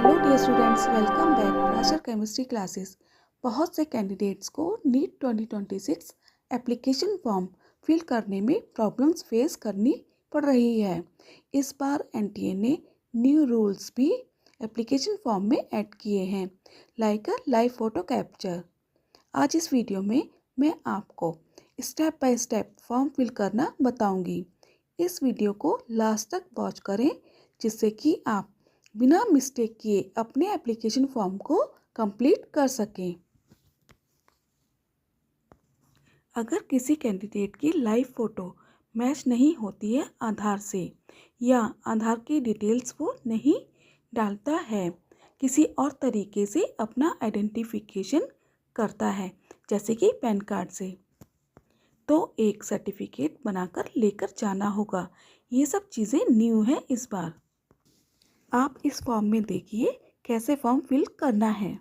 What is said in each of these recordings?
Hello dear students, welcome back Prachar chemistry classes. बहुत से candidates को नीट 2026 एप्लीकेशन फॉर्म फिल करने में प्रॉब्लम्स फेस करनी पड़ रही है। इस बार एनटीए ने न्यू रूल्स भी एप्लीकेशन फॉर्म में ऐड किए हैं, like a live photo capture. आज इस वीडियो में मैं आपको step by step form fill करना बताऊंगी। इस वीडियो को लास्ट तक वॉच करें, जिससे कि आप बिना मिस्टेक किए अपने एप्लीकेशन फॉर्म को कंप्लीट कर सकें। अगर किसी कैंडिडेट की लाइव फ़ोटो मैच नहीं होती है आधार से, या आधार की डिटेल्स वो नहीं डालता है, किसी और तरीके से अपना आइडेंटिफिकेशन करता है जैसे कि पैन कार्ड से, तो एक सर्टिफिकेट बनाकर लेकर जाना होगा। ये सब चीज़ें न्यू है इस बार। आप इस फॉर्म में देखिए कैसे फॉर्म फिल करना है।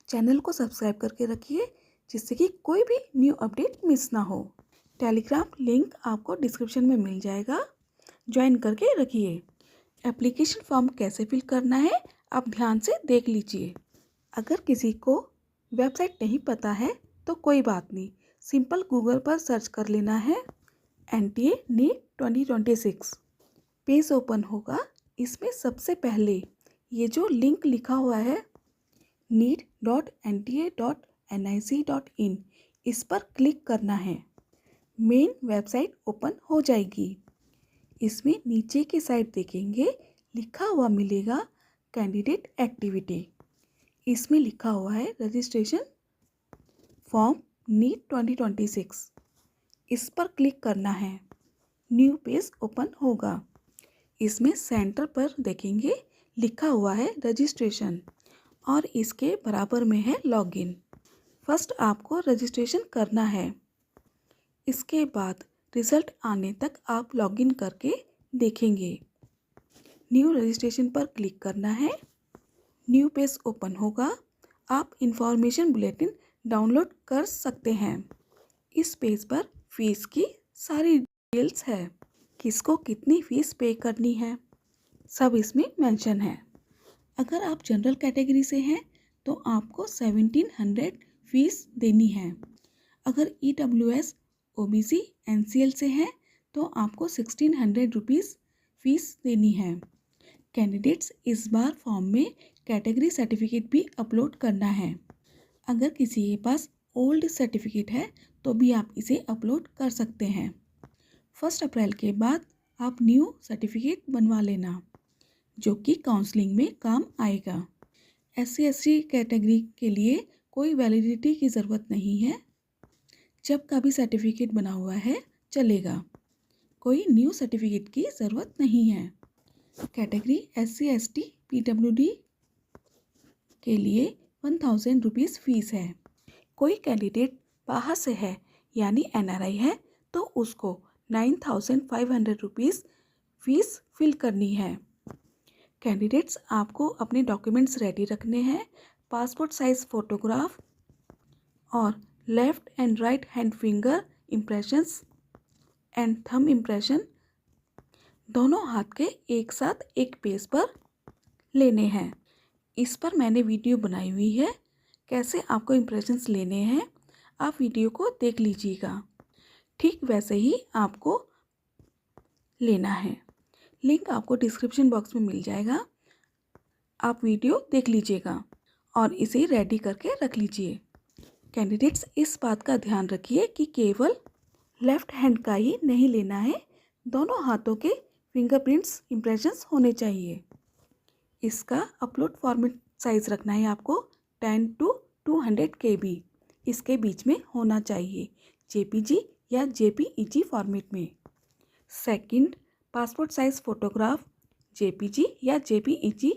चैनल को सब्सक्राइब करके रखिए, जिससे कि कोई भी न्यू अपडेट मिस ना हो। टेलीग्राम लिंक आपको डिस्क्रिप्शन में मिल जाएगा, ज्वाइन करके रखिए। एप्लीकेशन फॉर्म कैसे फिल करना है आप ध्यान से देख लीजिए। अगर किसी को वेबसाइट नहीं पता है तो कोई बात नहीं, सिंपल गूगल पर सर्च कर लेना है एनटीए नीट 2026। पेज ओपन होगा। इसमें सबसे पहले ये जो लिंक लिखा हुआ है neet.nta.nic.in, इस पर क्लिक करना है। मेन वेबसाइट ओपन हो जाएगी। इसमें नीचे की साइड देखेंगे लिखा हुआ मिलेगा कैंडिडेट एक्टिविटी। इसमें लिखा हुआ है रजिस्ट्रेशन फॉर्म नीट 2026। इस पर क्लिक करना है। न्यू पेज ओपन होगा। इसमें सेंटर पर देखेंगे लिखा हुआ है रजिस्ट्रेशन, और इसके बराबर में है लॉगिन। फर्स्ट आपको रजिस्ट्रेशन करना है। इसके बाद रिजल्ट आने तक आप लॉगिन करके देखेंगे। न्यू रजिस्ट्रेशन पर क्लिक करना है। न्यू पेज ओपन होगा। आप इंफॉर्मेशन बुलेटिन डाउनलोड कर सकते हैं। इस पेज पर फीस की सारी डिटेल्स है, किसको कितनी फ़ीस पे करनी है, सब इसमें मेंशन है। अगर आप जनरल कैटेगरी से हैं तो आपको 1700 फीस देनी है। अगर EWS, OBC, NCL से हैं तो आपको 1600 रुपीज़ फीस देनी है। कैंडिडेट्स इस बार फॉर्म में कैटेगरी सर्टिफिकेट भी अपलोड करना है। अगर किसी के पास ओल्ड सर्टिफिकेट है तो भी आप इसे अपलोड कर सकते हैं। 1 अप्रैल के बाद आप न्यू सर्टिफिकेट बनवा लेना, जो कि काउंसलिंग में काम आएगा। SC/ST कैटेगरी के लिए कोई वैलिडिटी की ज़रूरत नहीं है। जब का भी सर्टिफिकेट बना हुआ है चलेगा, कोई न्यू सर्टिफिकेट की ज़रूरत नहीं है। कैटेगरी SC/ST PWD के लिए 1000 रुपीज़ फ़ीस है। कोई कैंडिडेट बाहर से है यानी NRI है तो उसको 9500 रुपीज़ फीस फिल करनी है। कैंडिडेट्स आपको अपने डॉक्यूमेंट्स रेडी रखने हैं। पासपोर्ट साइज़ फ़ोटोग्राफ और left and right hand finger impressions and thumb impression दोनों हाथ के एक साथ एक पेज पर लेने हैं। इस पर मैंने वीडियो बनाई हुई है, कैसे आपको इम्प्रेशंस लेने हैं। आप वीडियो को देख लीजिएगा। ठीक वैसे ही आपको लेना है। लिंक आपको डिस्क्रिप्शन बॉक्स में मिल जाएगा। आप वीडियो देख लीजिएगा और इसे रेडी करके रख लीजिए। कैंडिडेट्स इस बात का ध्यान रखिए कि केवल लेफ़्ट हैंड का ही नहीं लेना है, दोनों हाथों के फिंगरप्रिंट्स इम्प्रेशंस होने चाहिए। इसका अपलोड फॉर्मेट साइज़ रखना है आपको 10 to 200 KB, इसके बीच में होना चाहिए, JPG या JPEG फॉर्मेट में। Second, passport size photograph JPG या JPEG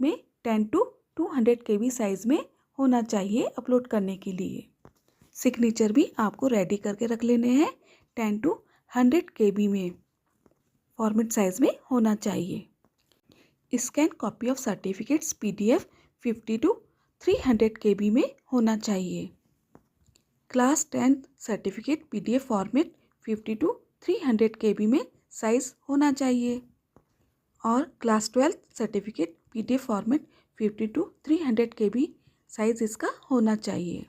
में 10 to 200 KB साइज़ में होना चाहिए अपलोड करने के लिए। सिग्नेचर भी आपको रेडी करके रख लेने हैं, 10 to 100 KB में फॉर्मेट साइज़ में होना चाहिए। Scan copy of certificates PDF 50 to 300 KB में होना चाहिए। Class 10 certificate PDF format 50 to 300 KB में साइज़ होना चाहिए। और class 12 certificate PDF format 50 to 300 KB size इसका होना चाहिए।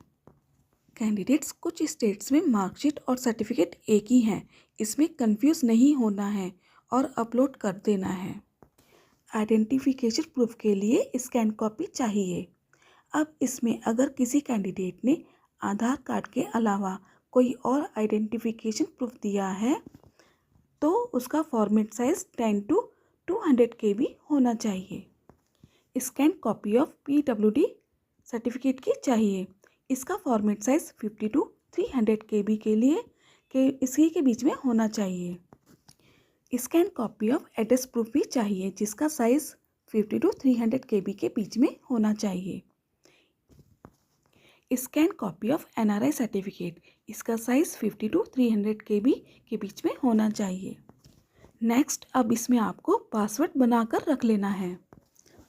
कैंडिडेट्स कुछ स्टेट्स में मार्कशीट और सर्टिफिकेट एक ही हैं, इसमें कंफ्यूज नहीं होना है और अपलोड कर देना है। आइडेंटिफिकेशन प्रूफ के लिए स्कैन कॉपी चाहिए। अब इसमें अगर किसी कैंडिडेट ने आधार कार्ड के अलावा कोई और आइडेंटिफिकेशन प्रूफ दिया है तो उसका फॉर्मेट साइज 10 to 200 KB होना चाहिए। Scan copy of PWD certificate की चाहिए। इसका फॉर्मेट साइज 50 to 300 KB के इसी के बीच में होना चाहिए। Scan copy of address proof भी चाहिए जिसका साइज 50 to 300 KB के बीच में होना चाहिए। Scan copy of NRI certificate, इसका साइज 50 to 300 KB के बीच में होना चाहिए। नेक्स्ट, अब इसमें आपको पासवर्ड बनाकर रख लेना है।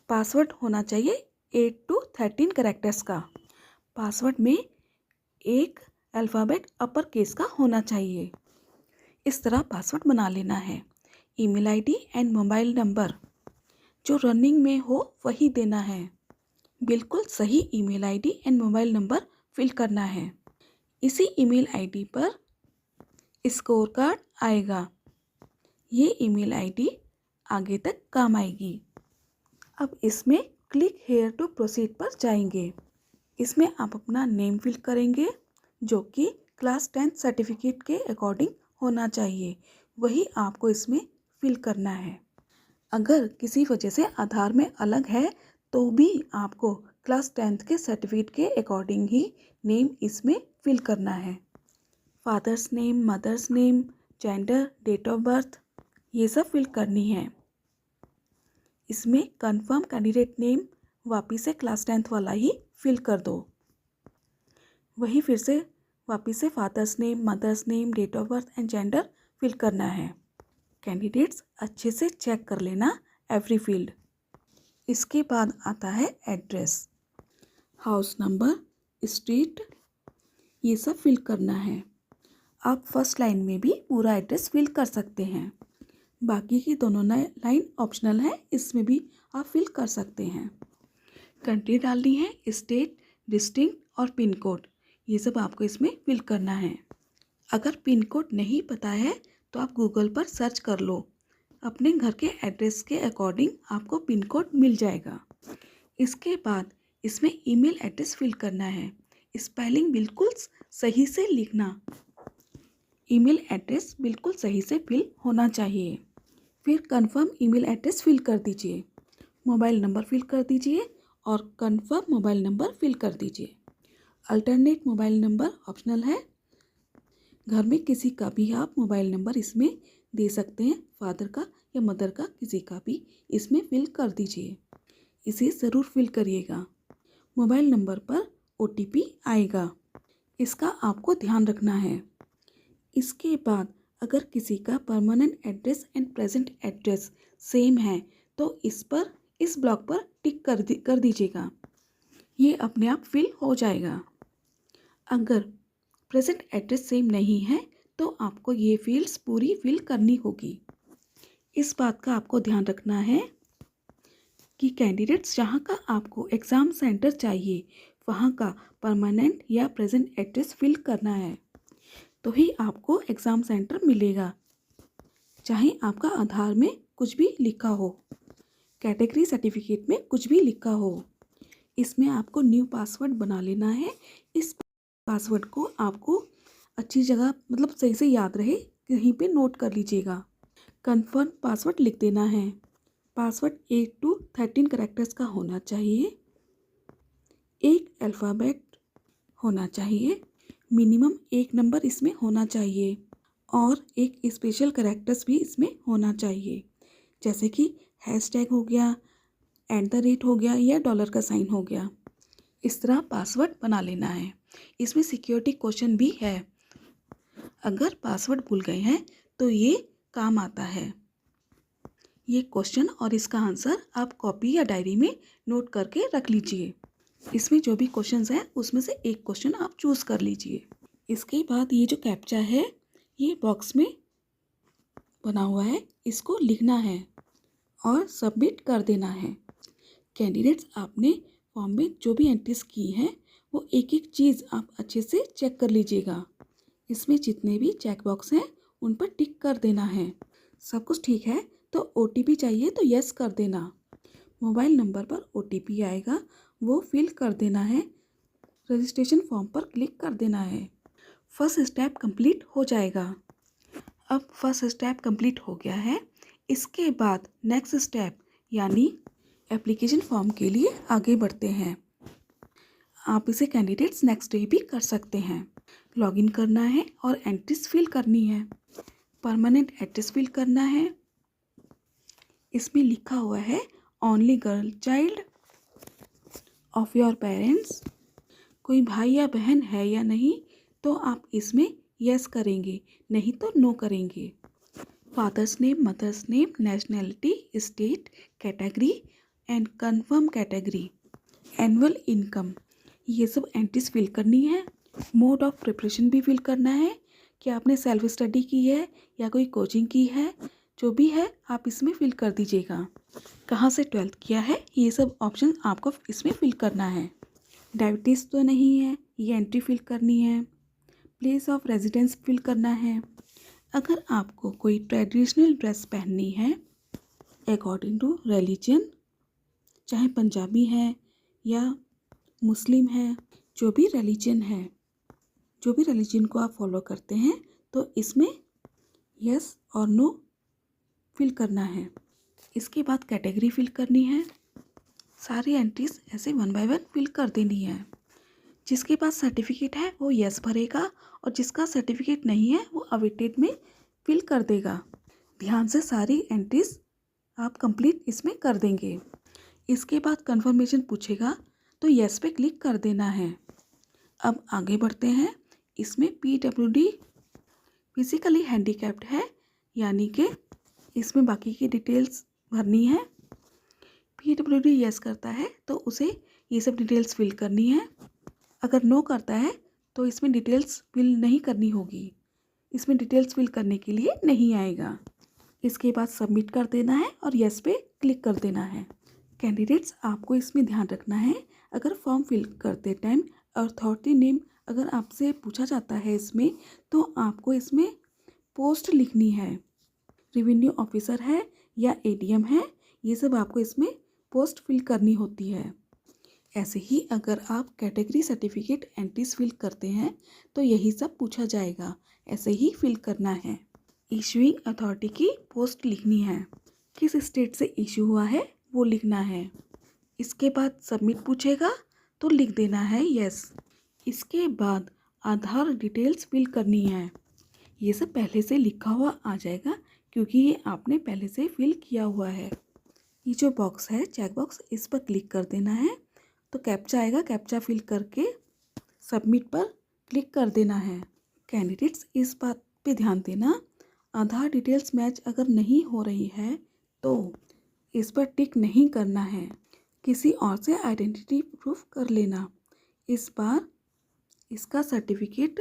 पासवर्ड होना चाहिए 8 to 13 कैरेक्टर्स का। पासवर्ड में एक अल्फ़ाबेट अपर केस का होना चाहिए। इस तरह पासवर्ड बना लेना है। Email ID and mobile number जो रनिंग में हो वही देना है। बिल्कुल सही email ID and mobile number fill करना है। इसी ईमेल आईडी पर स्कोर कार्ड आएगा। ये ईमेल आईडी आगे तक काम आएगी। अब इसमें क्लिक हेयर टू प्रोसीड पर जाएंगे। इसमें आप अपना नेम फिल करेंगे जो कि क्लास 10 सर्टिफिकेट के अकॉर्डिंग होना चाहिए, वही आपको इसमें फिल करना है। अगर किसी वजह से आधार में अलग है तो भी आपको क्लास 10th के सर्टिफिकेट के अकॉर्डिंग ही नेम इसमें फिल करना है। Father's name, mother's name, gender, date of birth ये सब फिल करनी है। इसमें कंफर्म कैंडिडेट नेम वापिस से क्लास 10th वाला ही फिल कर दो। वही फिर से वापिस से father's name, mother's name, date of birth and gender fill करना है। कैंडिडेट्स अच्छे से चेक कर लेना एवरी फील्ड। इसके बाद आता है एड्रेस, हाउस नंबर, स्ट्रीट, ये सब फिल करना है। आप फर्स्ट लाइन में भी पूरा एड्रेस फिल कर सकते हैं। बाकी की दोनों लाइन ऑप्शनल है, इसमें भी आप फिल कर सकते हैं। कंट्री डालनी है, स्टेट, डिस्ट्रिक्ट और पिन कोड, ये सब आपको इसमें फिल करना है। अगर पिन कोड नहीं पता है तो आप गूगल पर सर्च कर लो, अपने घर के एड्रेस के अकॉर्डिंग आपको पिन कोड मिल जाएगा। इसके बाद इसमें ईमेल एड्रेस फिल करना है। स्पेलिंग बिल्कुल सही से लिखना। ईमेल एड्रेस बिल्कुल सही से फिल होना चाहिए। फिर कंफर्म ईमेल एड्रेस फिल कर दीजिए, मोबाइल नंबर फिल कर दीजिए और कंफर्म मोबाइल नंबर फिल कर दीजिए। अल्टरनेट मोबाइल नंबर ऑप्शनल है, घर में किसी का भी आप मोबाइल नंबर इसमें दे सकते हैं, फादर का या मदर का, किसी का भी इसमें फिल कर दीजिए। इसे ज़रूर फिल करिएगा। मोबाइल नंबर पर OTP आएगा, इसका आपको ध्यान रखना है। इसके बाद अगर किसी का permanent address and present address same है तो इस ब्लॉक पर टिक कर दीजिएगा, ये अपने आप फिल हो जाएगा। अगर प्रेजेंट एड्रेस सेम नहीं है तो आपको ये फील्ड्स पूरी फिल करनी होगी। इस बात का आपको ध्यान रखना है कि कैंडिडेट्स जहाँ का आपको एग्ज़ाम सेंटर चाहिए वहाँ का परमानेंट या प्रेजेंट एड्रेस फिल करना है, तो ही आपको एग्ज़ाम सेंटर मिलेगा। चाहे आपका आधार में कुछ भी लिखा हो, कैटेगरी सर्टिफिकेट में कुछ भी लिखा हो, इसमें आपको न्यू पासवर्ड बना लेना है। इस पासवर्ड को आपको अच्छी जगह मतलब सही से याद रहे कहीं पे नोट कर लीजिएगा। कंफर्म पासवर्ड लिख देना है। पासवर्ड 8 to 13 कैरेक्टर्स का होना चाहिए। एक अल्फ़ाबेट होना चाहिए, मिनिमम एक नंबर इसमें होना चाहिए और एक स्पेशल कैरेक्टर्स भी इसमें होना चाहिए, जैसे कि हैशटैग हो गया, @ हो गया या डॉलर का साइन हो गया। इस तरह पासवर्ड बना लेना है। इसमें सिक्योरिटी क्वेश्चन भी है, अगर पासवर्ड भूल गए हैं तो ये काम आता है। ये क्वेश्चन और इसका आंसर आप कॉपी या डायरी में नोट करके रख लीजिए। इसमें जो भी क्वेश्चंस हैं उसमें से एक क्वेश्चन आप चूज़ कर लीजिए। इसके बाद ये जो कैप्चा है ये बॉक्स में बना हुआ है, इसको लिखना है और सबमिट कर देना है। कैंडिडेट्स आपने फॉर्म में जो भी एंट्रीज की हैं वो एक एक चीज़ आप अच्छे से चेक कर लीजिएगा। इसमें जितने भी चेक बॉक्स हैं उन पर टिक कर देना है। सब कुछ ठीक है तो OTP चाहिए तो यस कर देना। मोबाइल नंबर पर OTP आएगा, वो फिल कर देना है। रजिस्ट्रेशन फॉर्म पर क्लिक कर देना है। फर्स्ट स्टेप कंप्लीट हो जाएगा। अब फर्स्ट स्टेप कंप्लीट हो गया है। इसके बाद नेक्स्ट स्टेप यानी एप्लीकेशन फॉर्म के लिए आगे बढ़ते हैं। आप इसे कैंडिडेट्स नेक्स्ट डे भी कर सकते हैं। लॉगिन करना है और एंट्रीज फिल करनी है। परमानेंट एड्रेस फिल करना है। इसमें लिखा हुआ है only girl child of your parents. कोई भाई या बहन है या नहीं तो आप इसमें यस करेंगे, नहीं तो नो करेंगे। Father's name, mother's name, nationality, state, category and confirm category, annual income, ये सब एंट्रीज फिल करनी है। मोड ऑफ प्रिपरेशन भी फिल करना है कि आपने सेल्फ स्टडी की है या कोई कोचिंग की है, जो भी है आप इसमें फिल कर दीजिएगा। कहाँ से 12th किया है ये सब ऑप्शन आपको इसमें फिल करना है। डायबिटीज़ तो नहीं है, ये एंट्री फिल करनी है। प्लेस ऑफ रेजिडेंस फिल करना है। अगर आपको कोई ट्रेडिशनल ड्रेस पहननी है अकॉर्डिंग टू रिलीजन, चाहे पंजाबी है या मुस्लिम है, जो भी रिलीजन को आप फॉलो करते हैं तो इसमें यस और नो फिल करना है। इसके बाद कैटेगरी फिल करनी है। सारी एंट्रीज ऐसे 1 बाय 1 फिल कर देनी है। जिसके पास सर्टिफिकेट है वो यस भरेगा और जिसका सर्टिफिकेट नहीं है वो अवेटेड में फिल कर देगा। ध्यान से सारी एंट्रीज आप कंप्लीट इसमें कर देंगे। इसके बाद कंफर्मेशन पूछेगा तो यस पे क्लिक कर देना है। अब आगे बढ़ते हैं। इसमें PWD फिजिकली हैंडीकैप्ड है, यानी कि इसमें बाकी की डिटेल्स भरनी है। PWD यस करता है तो उसे ये सब डिटेल्स फिल करनी है। अगर नो करता है तो इसमें डिटेल्स फिल नहीं करनी होगी, इसमें डिटेल्स फिल करने के लिए नहीं आएगा। इसके बाद सबमिट कर देना है और यस पे क्लिक कर देना है। कैंडिडेट्स आपको इसमें ध्यान रखना है, अगर फॉर्म फिल करते टाइम अथॉरिटी नेम अगर आपसे पूछा जाता है इसमें तो आपको इसमें पोस्ट लिखनी है। रेवेन्यू ऑफिसर है या ADM है, ये सब आपको इसमें पोस्ट फिल करनी होती है। ऐसे ही अगर आप कैटेगरी सर्टिफिकेट एंट्रीज फिल करते हैं तो यही सब पूछा जाएगा, ऐसे ही फिल करना है। इशूइंग अथॉरिटी की पोस्ट लिखनी है, किस स्टेट से इशू हुआ है वो लिखना है। इसके बाद सबमिट पूछेगा तो लिख देना है यस। इसके बाद आधार डिटेल्स फिल करनी है। ये सब पहले से लिखा हुआ आ जाएगा क्योंकि ये आपने पहले से फिल किया हुआ है। ये जो बॉक्स है चेक बॉक्स, इस पर क्लिक कर देना है तो कैप्चा आएगा, कैप्चा फिल करके सबमिट पर क्लिक कर देना है। कैंडिडेट्स इस बात पे ध्यान देना, आधार डिटेल्स मैच अगर नहीं हो रही है तो इस पर टिक नहीं करना है, किसी और से आइडेंटिटी प्रूफ कर लेना। इस बार इसका सर्टिफिकेट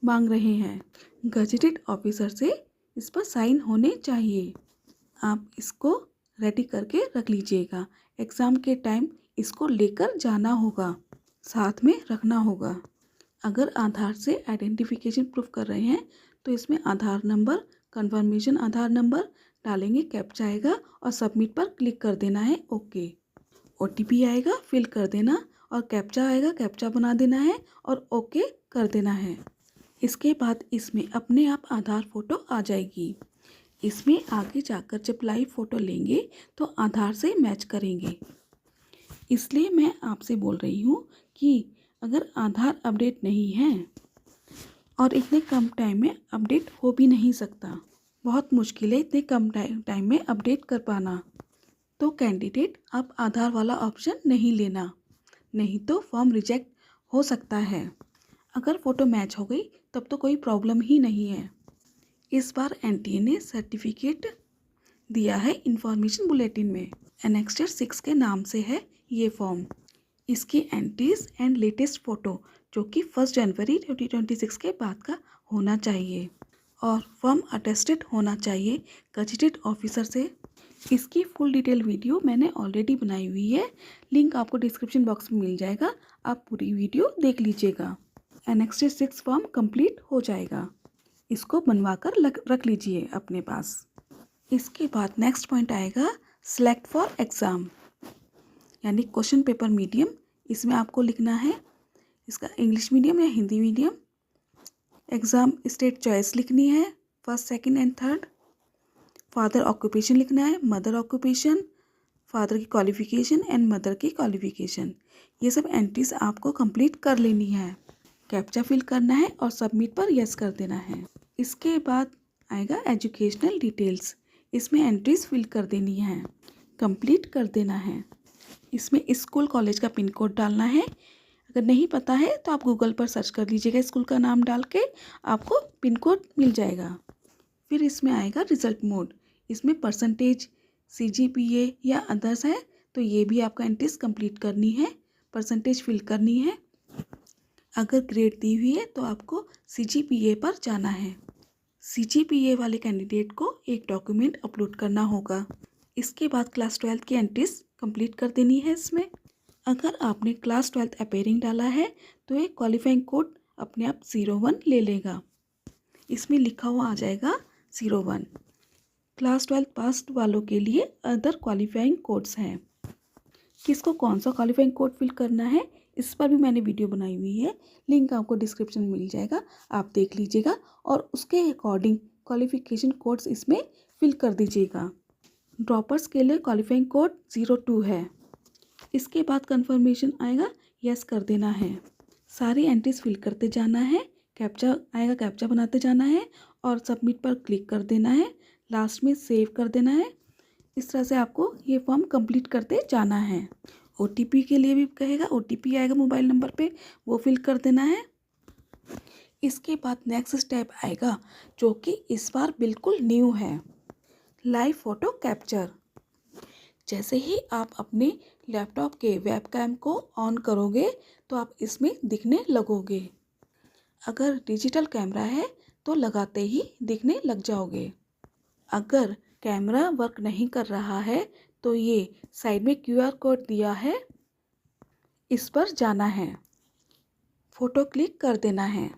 मांग रहे हैं, गजेटेड ऑफिसर से इस पर साइन होने चाहिए। आप इसको रेडी करके रख लीजिएगा, एग्ज़ाम के टाइम इसको लेकर जाना होगा, साथ में रखना होगा। अगर आधार से आइडेंटिफिकेशन प्रूफ कर रहे हैं तो इसमें आधार नंबर, कंफर्मेशन आधार नंबर डालेंगे, कैप्चा आएगा और सबमिट पर क्लिक कर देना है। ओके, OTP आएगा, फिल कर देना और कैप्चा आएगा, कैप्चा बना देना है और ओके कर देना है। इसके बाद इसमें अपने आप आधार फ़ोटो आ जाएगी। इसमें आगे जाकर जब लाइव फ़ोटो लेंगे तो आधार से मैच करेंगे। इसलिए मैं आपसे बोल रही हूँ कि अगर आधार अपडेट नहीं है और इतने कम टाइम में अपडेट हो भी नहीं सकता, बहुत मुश्किल है इतने कम टाइम में अपडेट कर पाना, तो कैंडिडेट आप आधार वाला ऑप्शन नहीं लेना, नहीं तो फॉर्म रिजेक्ट हो सकता है। अगर फ़ोटो मैच हो गई तब तो कोई प्रॉब्लम ही नहीं है। इस बार NTA ने सर्टिफिकेट दिया है इंफॉर्मेशन बुलेटिन में, एनेक्स्टर 6 के नाम से है ये फॉर्म। इसकी एंट्रीज एंड लेटेस्ट फ़ोटो जो कि 1 जनवरी 2026 के बाद का होना चाहिए और फॉर्म अटेस्टेड होना चाहिए गजेटेड ऑफिसर से। इसकी फुल डिटेल वीडियो मैंने ऑलरेडी बनाई हुई है, लिंक आपको डिस्क्रिप्शन बॉक्स में मिल जाएगा, आप पूरी वीडियो देख लीजिएगा। एनेक्स्टेड 6 फॉर्म कंप्लीट हो जाएगा। इसको बनवा कर रख लीजिए अपने पास। इसके बाद नेक्स्ट पॉइंट आएगा सेलेक्ट फॉर एग्ज़ाम, यानी क्वेश्चन पेपर मीडियम। इसमें आपको लिखना है इसका इंग्लिश मीडियम या Hindi medium. Exam state choice लिखनी है, first second and third. Father occupation लिखना है, मदर ऑक्यूपेशन, फादर की क्वालिफ़िकेशन एंड मदर की क्वालिफ़िकेशन। ये सब एंट्रीज आपको कंप्लीट कर लेनी है। कैप्चा फिल करना है और सबमिट पर यस कर देना है। इसके बाद आएगा एजुकेशनल डिटेल्स। इसमें एंट्रीज फिल कर देनी है, कंप्लीट कर देना है। इसमें स्कूल कॉलेज का पिन कोड डालना है। अगर नहीं पता है तो आप गूगल पर सर्च कर लीजिएगा, स्कूल का नाम डाल के आपको पिन कोड मिल जाएगा। फिर इसमें आएगा रिजल्ट मोड। इसमें परसेंटेज, CGPA या अदर्स है तो ये भी आपका एंट्रीज कंप्लीट करनी है, परसेंटेज फिल करनी है। अगर ग्रेड दी हुई है तो आपको CGPA पर जाना है। CGPA वाले कैंडिडेट को एक डॉक्यूमेंट अपलोड करना होगा। इसके बाद क्लास 12 की एंट्रीज कंप्लीट कर देनी है। इसमें अगर आपने क्लास 12 अपेयरिंग डाला है तो एक क्वालिफाइंग कोड अपने आप 01 ले लेगा। इसमें लिखा हुआ आ जाएगा 01। क्लास 12 पास वालों के लिए अदर क्वालिफाइंग कोड्स हैं। किसको कौन सा क्वालिफाइंग कोड फिल करना है इस पर भी मैंने वीडियो बनाई हुई है, लिंक आपको डिस्क्रिप्शन में मिल जाएगा, आप देख लीजिएगा और उसके अकॉर्डिंग क्वालिफिकेशन कोड्स इसमें फिल कर दीजिएगा। ड्रॉपर्स के लिए क्वालिफाइंग कोड 02 है। इसके बाद कंफर्मेशन आएगा, यस कर देना है। सारी एंट्रीज फिल करते जाना है, कैप्चा आएगा, कैप्चा बनाते जाना है और सबमिट पर क्लिक कर देना है। लास्ट में सेव कर देना है। इस तरह से आपको ये फॉर्म कंप्लीट करते जाना है। OTP के लिए भी कहेगा, OTP आएगा मोबाइल नंबर पे, वो फिल कर देना है। इसके बाद नेक्स्ट स्टेप आएगा जो कि इस बार बिल्कुल न्यू है, लाइव फ़ोटो कैप्चर। जैसे ही आप अपने लैपटॉप के वेबकैम को ऑन करोगे तो आप इसमें दिखने लगोगे। अगर डिजिटल कैमरा है तो लगाते ही दिखने लग जाओगे। अगर कैमरा वर्क नहीं कर रहा है तो ये साइड में QR कोड दिया है, इस पर जाना है, फ़ोटो क्लिक कर देना है।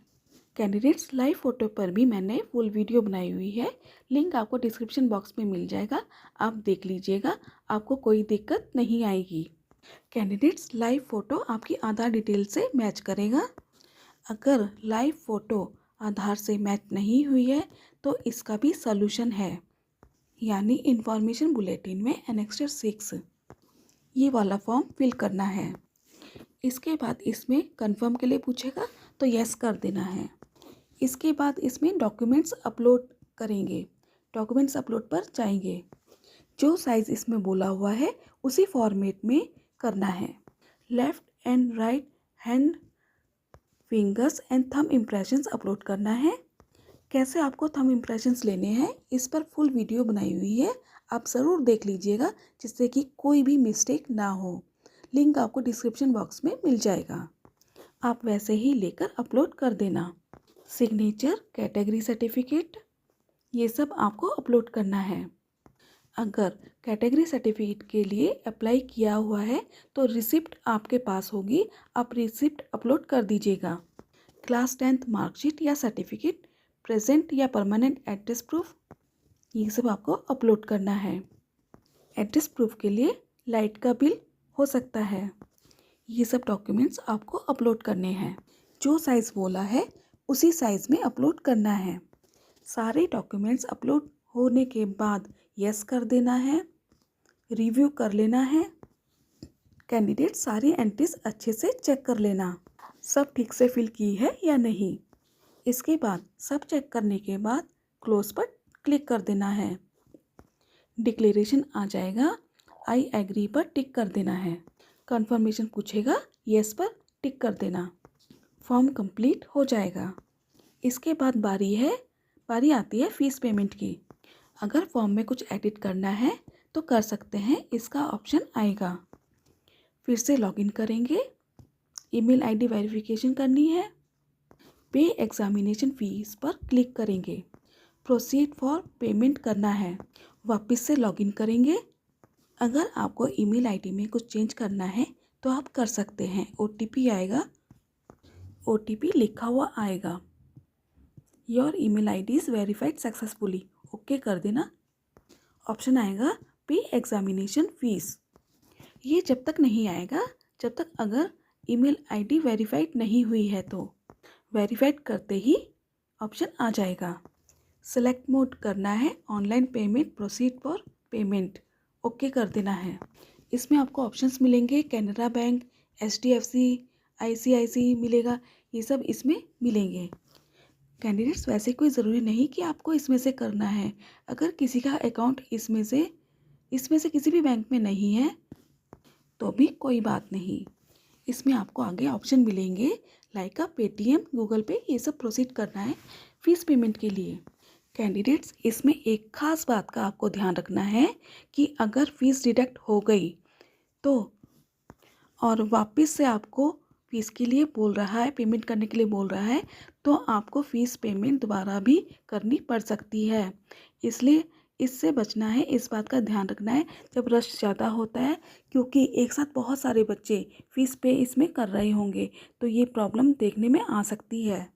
कैंडिडेट्स लाइव फ़ोटो पर भी मैंने फुल वीडियो बनाई हुई है, लिंक आपको डिस्क्रिप्शन बॉक्स में मिल जाएगा, आप देख लीजिएगा, आपको कोई दिक्कत नहीं आएगी। कैंडिडेट्स लाइव फ़ोटो आपकी आधार डिटेल से मैच करेगा। अगर लाइव फ़ोटो आधार से मैच नहीं हुई है तो इसका भी सॉल्यूशन है, यानी इंफॉर्मेशन बुलेटिन में एनेक्स्टेड 6 ये वाला फॉर्म फिल करना है। इसके बाद इसमें कंफर्म के लिए पूछेगा तो यस कर देना है। इसके बाद इसमें डॉक्यूमेंट्स अपलोड करेंगे, डॉक्यूमेंट्स अपलोड पर जाएंगे। जो साइज़ इसमें बोला हुआ है उसी फॉर्मेट में करना है। Left and right hand fingers and thumb impressions upload करना है। कैसे आपको थंब इम्प्रेशंस लेने हैं इस पर फुल वीडियो बनाई हुई है, आप ज़रूर देख लीजिएगा जिससे कि कोई भी मिस्टेक ना हो। लिंक आपको डिस्क्रिप्शन बॉक्स में मिल जाएगा, आप वैसे ही लेकर अपलोड कर देना। सिग्नेचर, कैटेगरी सर्टिफिकेट, ये सब आपको अपलोड करना है। अगर कैटेगरी सर्टिफिकेट के लिए अप्लाई किया हुआ है तो रिसिप्ट आपके पास होगी, आप रिसिप्ट अपलोड कर दीजिएगा। क्लास 10th मार्कशीट या सर्टिफिकेट, प्रेजेंट या परमानेंट एड्रेस प्रूफ, ये सब आपको अपलोड करना है। एड्रेस प्रूफ के लिए लाइट का बिल हो सकता है। ये सब डॉक्यूमेंट्स आपको अपलोड करने हैं। जो साइज़ बोला है उसी साइज़ में अपलोड करना है। सारे डॉक्यूमेंट्स अपलोड होने के बाद यस कर देना है, रिव्यू कर लेना है। कैंडिडेट सारी एंट्रीज अच्छे से चेक कर लेना, सब ठीक से फिल की है या नहीं। इसके बाद सब चेक करने के बाद क्लोज पर क्लिक कर देना है। डिक्लेरेशन आ जाएगा, आई एग्री पर टिक कर देना है। कंफर्मेशन पूछेगा, यस पर टिक कर देना। फॉर्म कंप्लीट हो जाएगा। इसके बाद बारी आती है फीस पेमेंट की। अगर फॉर्म में कुछ एडिट करना है तो कर सकते हैं, इसका ऑप्शन आएगा। फिर से लॉगिन करेंगे, ईमेल आईडी वेरिफिकेशन करनी है, पे एग्जामिनेशन फीस पर क्लिक करेंगे, प्रोसीड फॉर पेमेंट करना है। वापस से लॉगिन करेंगे। अगर आपको ईमेल आईडी में कुछ चेंज करना है तो आप कर सकते हैं। OTP आएगा, OTP लिखा हुआ आएगा। Your email ID is verified successfully, okay कर देना। ऑप्शन आएगा पे एग्जामिनेशन फीस। ये जब तक नहीं आएगा जब तक अगर ईमेल आईडी वेरीफाइड नहीं हुई है, तो वेरीफाइड करते ही ऑप्शन आ जाएगा। सेलेक्ट मोड करना है, online payment, proceed for payment, okay कर देना है। इसमें आपको ऑप्शंस मिलेंगे, कैनरा बैंक, HDFC, ICICI मिलेगा, ये सब इसमें मिलेंगे। कैंडिडेट्स वैसे कोई ज़रूरी नहीं कि आपको इसमें से करना है। अगर किसी का अकाउंट इसमें से किसी भी बैंक में नहीं है तो भी कोई बात नहीं। इसमें आपको आगे ऑप्शन मिलेंगे लाइक पेटीएम, गूगल पे, ये सब प्रोसीड करना है फीस पेमेंट के लिए। कैंडिडेट्स इसमें एक ख़ास बात का आपको ध्यान रखना है कि अगर फ़ीस डिडक्ट हो गई तो और वापस से आपको फ़ीस के लिए बोल रहा है, पेमेंट करने के लिए बोल रहा है, तो आपको फ़ीस पेमेंट दोबारा भी करनी पड़ सकती है। इसलिए इससे बचना है, इस बात का ध्यान रखना है जब रश ज़्यादा होता है, क्योंकि एक साथ बहुत सारे बच्चे फ़ीस पे इसमें कर रहे होंगे तो ये प्रॉब्लम देखने में आ सकती है।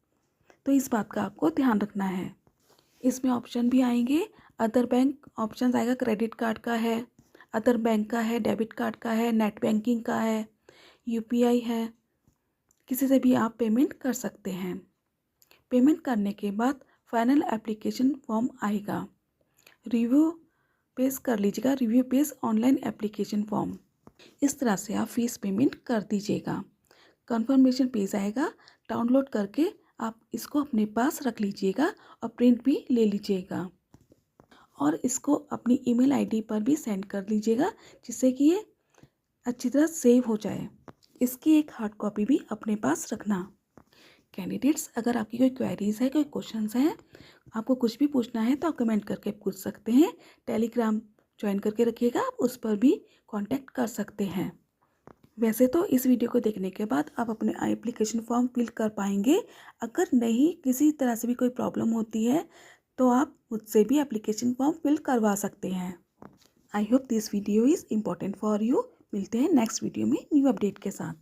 तो इस बात का आपको ध्यान रखना है। इसमें ऑप्शन भी आएंगे, अदर बैंक ऑप्शन आएगा, क्रेडिट कार्ड का है, अदर बैंक का है, डेबिट कार्ड का है, नेट बैंकिंग का है, UPI है, किसी से भी आप पेमेंट कर सकते हैं। पेमेंट करने के बाद फाइनल एप्लीकेशन फॉर्म आएगा, रिव्यू पेज कर लीजिएगा, review page online application form. इस तरह से आप फीस पेमेंट कर दीजिएगा। कंफर्मेशन पेज आएगा, डाउनलोड करके आप इसको अपने पास रख लीजिएगा और प्रिंट भी ले लीजिएगा और इसको अपनी ईमेल आईडी पर भी सेंड कर लीजिएगा जिससे कि ये अच्छी तरह सेव हो जाए। इसकी एक हार्ड कॉपी भी अपने पास रखना। कैंडिडेट्स अगर आपकी कोई क्वेरीज़ है, कोई क्वेश्चंस हैं, आपको कुछ भी पूछना है तो आप कमेंट करके पूछ सकते हैं। टेलीग्राम ज्वाइन करके रखिएगा, आप उस पर भी कांटेक्ट कर सकते हैं। वैसे तो इस वीडियो को देखने के बाद आप अपने एप्लीकेशन फॉर्म फिल कर पाएंगे। अगर नहीं किसी तरह से भी कोई प्रॉब्लम होती है तो आप मुझसे भी एप्लीकेशन फॉर्म फिल करवा सकते हैं। I hope this video is important for you. मिलते हैं नेक्स्ट वीडियो में न्यू अपडेट के साथ।